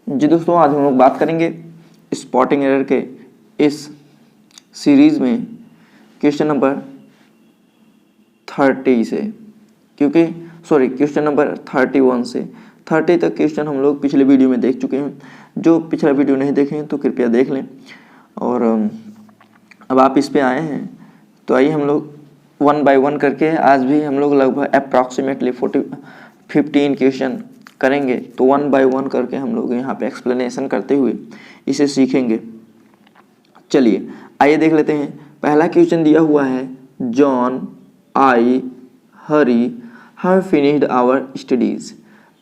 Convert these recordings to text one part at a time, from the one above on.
जी दोस्तों, आज हम लोग बात करेंगे स्पॉटिंग एरर के इस सीरीज़ में क्वेश्चन नंबर 30 से, क्वेश्चन नंबर 31 से 30 तक क्वेश्चन हम लोग पिछले वीडियो में देख चुके हैं। जो पिछला वीडियो नहीं देखे हैं तो कृपया देख लें। और अब आप इस पे आए हैं तो आइए हम लोग 1 बाय 1 करके आज भी हम लोग लगभग अप्रॉक्सीमेटली 15 क्वेश्चन करेंगे। तो 1 बाय 1 करके हम लोग यहाँ पे एक्सप्लेनेशन करते हुए इसे सीखेंगे। चलिए आइए देख लेते हैं। पहला क्वेश्चन दिया हुआ है, John, I, Hari have finished our studies.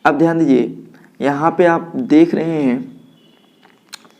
अब ध्यान दीजिए, यहाँ पे आप देख रहे हैं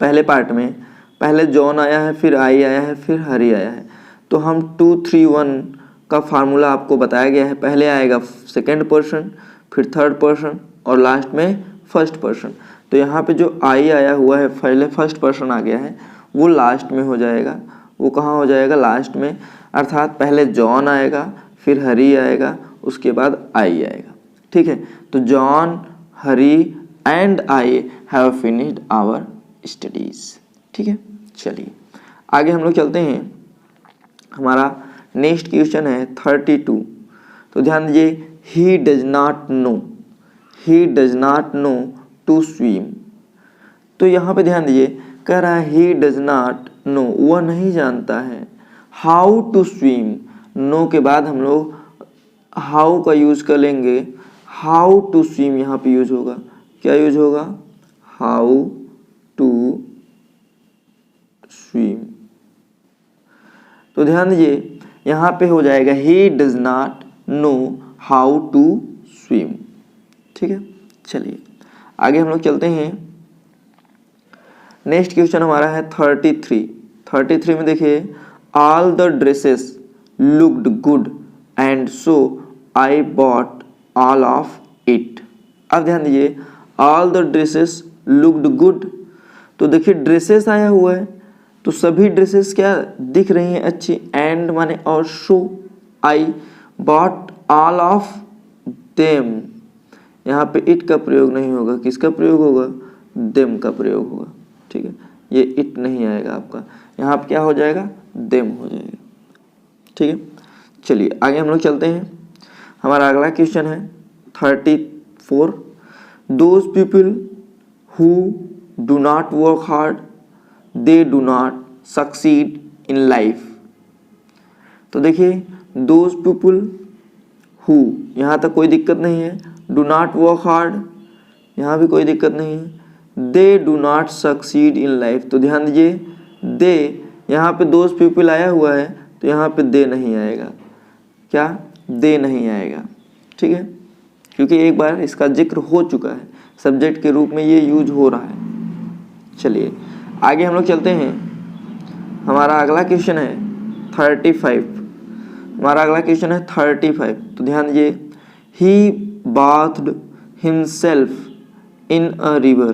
पहले पार्ट में पहले जॉन आया है, फिर आई आया है, फिर हरी आया है। तो हम 2, 3, 1 का फार्मूला आपको बताया गया है। पहले आएगा सेकेंड पर्सन, फिर थर्ड पर्सन और लास्ट में फर्स्ट पर्सन। तो यहाँ पे जो आई आया हुआ है, पहले फर्स्ट पर्सन आ गया है, वो लास्ट में हो जाएगा। वो कहाँ हो जाएगा? लास्ट में। अर्थात पहले जॉन आएगा, फिर हरी आएगा, उसके बाद आई आएगा। ठीक है, तो John, Hari and I have finished our studies. ठीक है, चलिए आगे हम लोग चलते हैं। हमारा नेक्स्ट क्वेश्चन है 32। तो ध्यान दीजिए, he does not know, he does not know to swim. तो यहाँ पे ध्यान दीजिए, कह रहा है ही डज नॉट नो, वह नहीं जानता है हाउ टू स्विम। नो के बाद हम लोग हाउ का यूज कर लेंगे। हाउ टू स्विम यहाँ पे यूज होगा। क्या यूज होगा? How to swim. तो ध्यान दीजिए, यहाँ पे हो जाएगा he does not know how to swim. ठीक है, चलिए आगे हम लोग चलते हैं। नेक्स्ट क्वेश्चन हमारा है 33। 33 में देखिए, all the dresses looked good and so I bought all of it. अब ध्यान दीजिए, all the dresses looked good. तो देखिए ड्रेसेस आया हुआ है तो सभी ड्रेसेस क्या दिख रही हैं? अच्छी। एंड माने और, so I bought all of them. यहाँ पे इट का प्रयोग नहीं होगा। किसका प्रयोग होगा? देम का प्रयोग होगा। ठीक है, ये इट नहीं आएगा आपका, यहाँ पे क्या हो जाएगा? देम हो जाएगा। ठीक है, चलिए आगे हम लोग चलते हैं। हमारा अगला क्वेश्चन है 34। Those people who do not work hard they do not succeed in life. तो देखिए, दोज पीपल हु, यहाँ तक कोई दिक्कत नहीं है। डू नॉट वर्क हार्ड, यहाँ भी कोई दिक्कत नहीं है। They do not succeed in life. तो ध्यान दीजिए, दे यहाँ पे दोज पीपल आया हुआ है तो यहाँ पे दे नहीं आएगा। क्या? दे नहीं आएगा। ठीक है, क्योंकि एक बार इसका जिक्र हो चुका है, सब्जेक्ट के रूप में ये यूज हो रहा है। चलिए आगे हम लोग चलते हैं। हमारा अगला क्वेश्चन है 35। हमारा अगला क्वेश्चन है 35। तो ध्यान दीजिए, ही bathed himself in a river।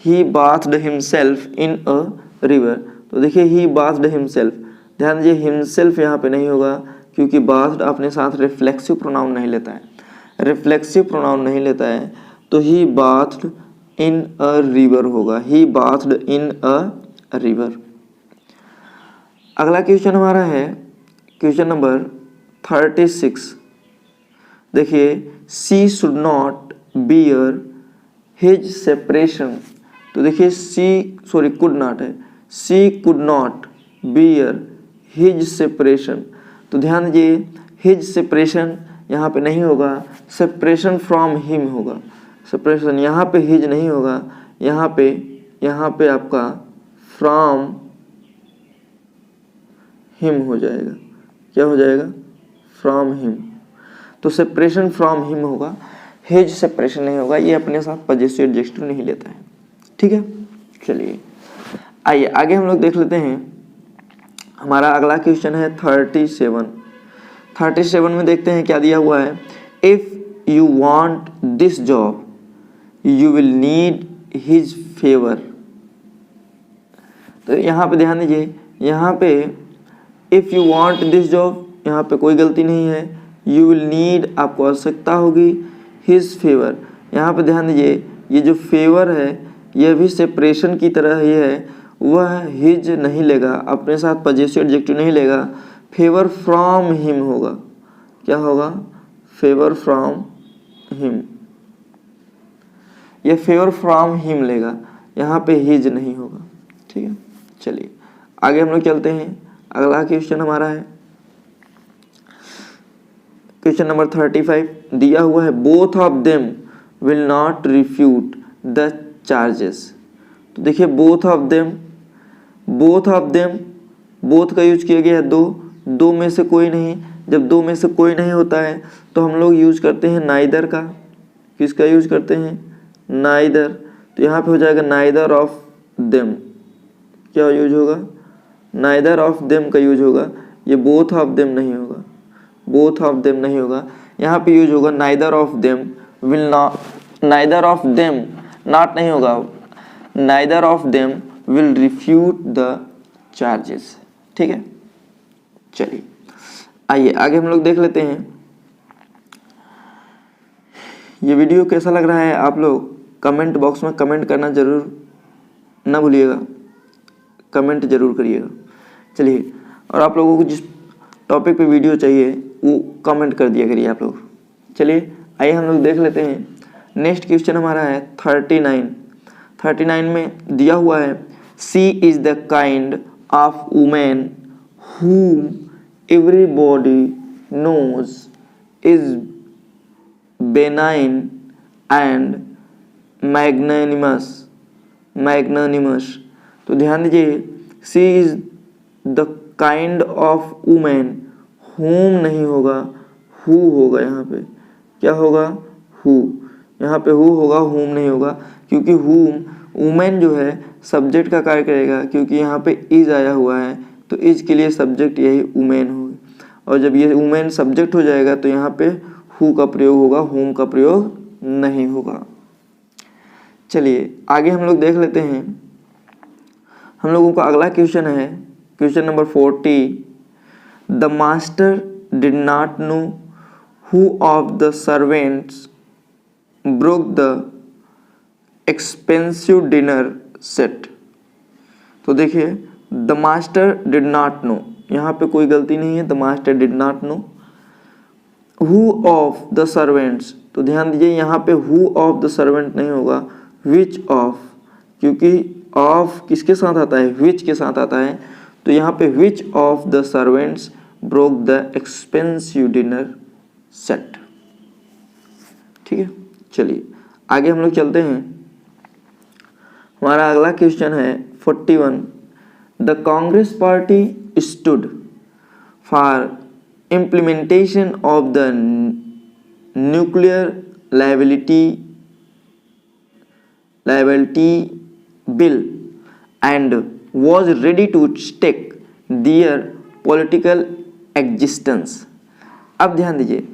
He bathed himself in a river। तो देखिए, ही bathed himself, ध्यान दीजिए himself यहाँ पे नहीं होगा क्योंकि bathed अपने साथ रिफ्लेक्सिव प्रोनाउन नहीं लेता है। रिफ्लेक्सिव प्रोनाउन नहीं लेता है तो ही bathed in a river होगा। He bathed in a river। अगला क्वेश्चन हमारा है क्वेश्चन नंबर 36। देखिए, she should not bear his separation. तो देखिए कुड नॉट है। She could not bear his separation. तो ध्यान दीजिए, हिज सेपरेशन यहाँ पे नहीं होगा, सेपरेशन फ्रॉम हिम होगा। सेपरेशन यहाँ पे हिज नहीं होगा, यहाँ पे आपका फ्रॉम हिम हो जाएगा। क्या हो जाएगा? From him. तो सेपरेशन फ्रॉम हिम होगा, हिज सेपरेशन नहीं होगा। ये अपने साथ पजेसिव एडजेक्टिव नहीं लेता है। ठीक है, चलिए आइए आगे हम लोग देख लेते हैं। हमारा अगला क्वेश्चन है 37। 37 में देखते हैं क्या दिया हुआ है। If you want this job you will need his favour. तो यहाँ पे ध्यान दीजिए, यहाँ पे if you want this job, यहाँ पे कोई गलती नहीं है। यू विल नीड, आपको आवश्यकता होगी हिज फेवर। यहाँ पे ध्यान दीजिए, ये जो फेवर है यह भी सेपरेशन की तरह ही है, वह हिज नहीं लेगा, अपने साथ पजेसिव एडजेक्टिव नहीं लेगा, फेवर फ्रॉम हिम होगा। क्या होगा? फेवर फ्रॉम हिम, यह फेवर फ्रॉम हिम लेगा, यहाँ पे हिज नहीं होगा। ठीक है, चलिए आगे हम लोग चलते हैं। अगला क्वेश्चन हमारा है क्वेश्चन नंबर 35, दिया हुआ है both of them will not refute the charges. तो देखिए both of them, both of them, both का यूज किया गया है दो में से कोई नहीं। जब दो में से कोई नहीं होता है तो हम लोग यूज करते हैं नाइदर का। किसका यूज करते हैं? नाइदर। तो यहाँ पे हो जाएगा नाइदर ऑफ देम। क्या यूज होगा? नाइदर ऑफ देम का यूज होगा, ये बोथ ऑफ देम नहीं होगा, बोथ ऑफ देम नहीं होगा। यहाँ पे यूज होगा neither of them will not, neither of them not नहीं होगा, neither of them will refute the charges. ठीक है, चलिए आइए आगे हम लोग देख लेते हैं। ये वीडियो कैसा लग रहा है आप लोग कमेंट बॉक्स में कमेंट करना जरूर ना भूलिएगा, कमेंट जरूर करिएगा। चलिए, और आप लोगों को जिस टॉपिक पे वीडियो चाहिए वो कमेंट कर दिया करिए आप लोग। चलिए आइए हम लोग देख लेते हैं। नेक्स्ट क्वेश्चन हमारा है 39 में दिया हुआ है she is the kind of women whom everybody knows is benign and magnanimous। तो ध्यान दीजिए, she is the kind of women, whom नहीं होगा, who होगा। यहाँ पे क्या होगा? who, यहाँ पे who होगा, whom नहीं होगा, क्योंकि whom वुमेन जो है सब्जेक्ट का कार्य करेगा, क्योंकि यहाँ पे इज आया हुआ है तो इज के लिए सब्जेक्ट यही वुमेन होगी। और जब ये वुमेन सब्जेक्ट हो जाएगा तो यहाँ पे हु का प्रयोग होगा, whom का प्रयोग नहीं होगा। चलिए आगे हम लोग देख लेते हैं। हम लोगों का अगला क्वेश्चन है question number 40, the master did not know who of the servants broke the expensive dinner set. तो देखिए the master did not know, यहाँ पे कोई गलती नहीं है, the master did not know. Who of the servants, तो ध्यान दीजिए यहाँ पे हु ऑफ द सर्वेंट नहीं होगा, विच ऑफ, क्योंकि ऑफ किसके साथ आता है? विच के साथ आता है। तो यहाँ पे which of the servants broke the expensive dinner set. ठीक है, चलिए आगे हम लोग चलते हैं। हमारा अगला क्वेश्चन है 41, the Congress party stood for implementation of the nuclear liability bill and was ready to stake their political existence। अब ध्यान दीजिए,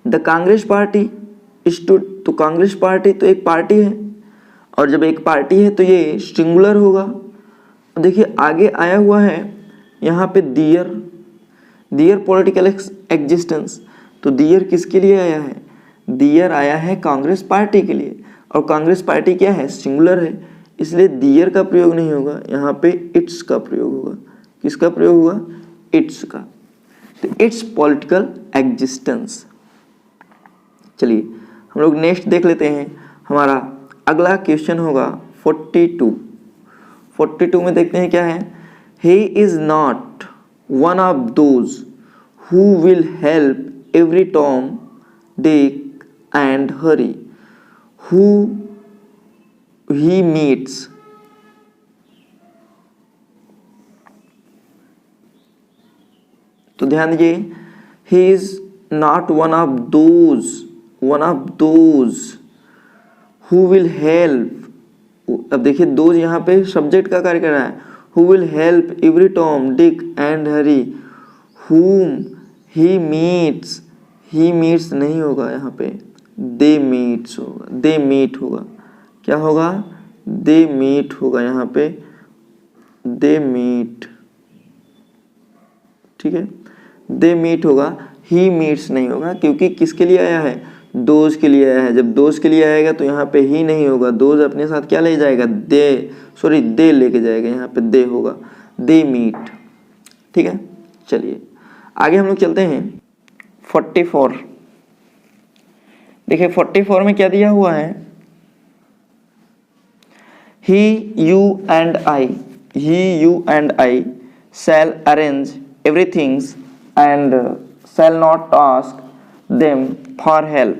द कांग्रेस पार्टी स्टूड, तो कांग्रेस पार्टी तो एक पार्टी है, और जब एक पार्टी है तो ये सिंगुलर होगा। देखिए आगे आया हुआ है यहाँ पे दियर पॉलिटिकल एग्जिस्टेंस। तो दियर किसके लिए आया है? दियर आया है कांग्रेस पार्टी के लिए, और कांग्रेस पार्टी क्या है? सिंगुलर है, इसलिए दियर का प्रयोग नहीं होगा, यहाँ पे इट्स का प्रयोग होगा। किसका प्रयोग होगा? इट्स का। तो इट्स पॉलिटिकल एग्जिस्टेंस। चलिए हम लोग नेक्स्ट देख लेते हैं। हमारा अगला क्वेश्चन होगा 42 में देखते हैं क्या है। He is not one of those who will help every Tom Dick and Hari who he meets. तो ध्यान दीजिए, he is not one of those who will help. अब देखिए दोज यहाँ पे सब्जेक्ट का कार्य कर रहा है, who will help every Tom Dick and Hari whom he meets नहीं होगा, यहाँ पे they meets होगा, they meet होगा। क्या होगा? they meet होगा, यहाँ पे they meet। ठीक है, they meet होगा, he meets नहीं होगा, क्योंकि किसके लिए आया है? दोज के लिए आया है। जब दोज के लिए आएगा तो यहाँ पे ही नहीं होगा, दोज अपने साथ क्या ले जाएगा, दे लेके जाएगा, यहाँ पे दे होगा, दे मीट। ठीक है, चलिए आगे हम लोग चलते हैं 44। देखिए 44 में क्या दिया हुआ है, he you and I shall arrange everything and shall not ask them for help।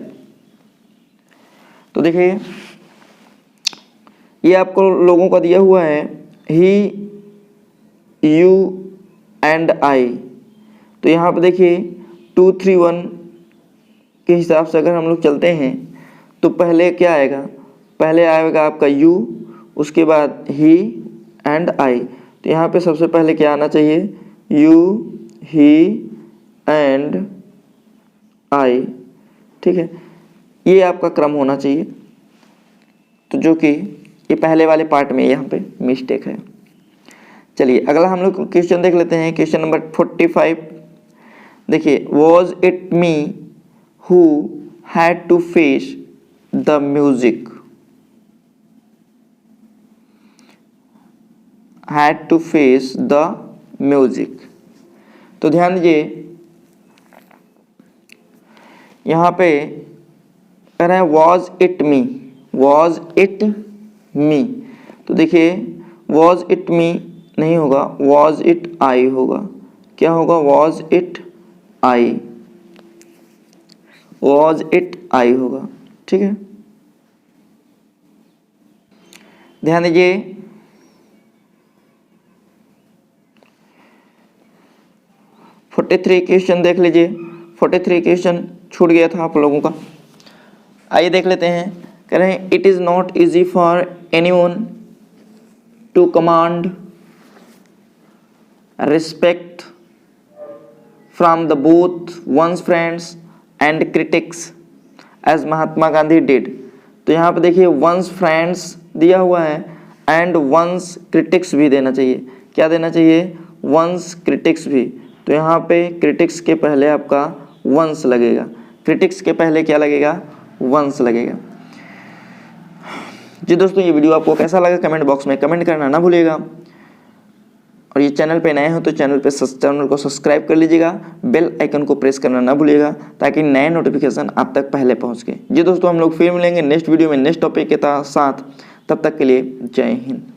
तो देखिए ये आपको लोगों का दिया हुआ है he you and I। तो यहाँ पे देखिए 2 3 1 के हिसाब से अगर हम लोग चलते हैं तो पहले क्या आएगा, पहले आएगा आपका यू, उसके बाद ही एंड आई। तो यहाँ पे सबसे पहले क्या आना चाहिए, यू ही एंड आई। ठीक है, ये आपका क्रम होना चाहिए। तो जो कि ये पहले वाले पार्ट में यहाँ पे मिस्टेक है। चलिए अगला हम लोग क्वेश्चन देख लेते हैं, क्वेश्चन नंबर 45। देखिए was it me who had to face the music, had to face the music। तो ध्यान दीजिए यहाँ पे कह रहे हैं was it me। तो देखिए was it me नहीं होगा, was it I होगा। क्या होगा, was it I होगा। ठीक है, ध्यान दीजिए 43 क्वेश्चन देख लीजिए। 43 क्वेश्चन छूट गया था आप लोगों का, आइए देख लेते हैं। कह रहे हैं it is not easy for anyone to command respect from the both ones friends and critics as Mahatma Gandhi did. तो यहाँ पे देखिए वंस फ्रेंड्स दिया हुआ है एंड वंस क्रिटिक्स भी देना चाहिए। क्या देना चाहिए, वंस क्रिटिक्स भी। तो यहाँ पे क्रिटिक्स के पहले आपका वंस लगेगा, क्रिटिक्स के पहले क्या लगेगा, वंस लगेगा। जी दोस्तों ये वीडियो आपको कैसा लगा कमेंट बॉक्स में कमेंट करना ना भूलिएगा। और ये चैनल पे नए हो तो चैनल को सब्सक्राइब कर लीजिएगा, बेल आइकन को प्रेस करना ना भूलिएगा ताकि नए नोटिफिकेशन आप तक पहले पहुँच गए। जी दोस्तों हम लोग फिर मिलेंगे नेक्स्ट वीडियो में नेक्स्ट टॉपिक के साथ। तब तक के लिए जय हिंद।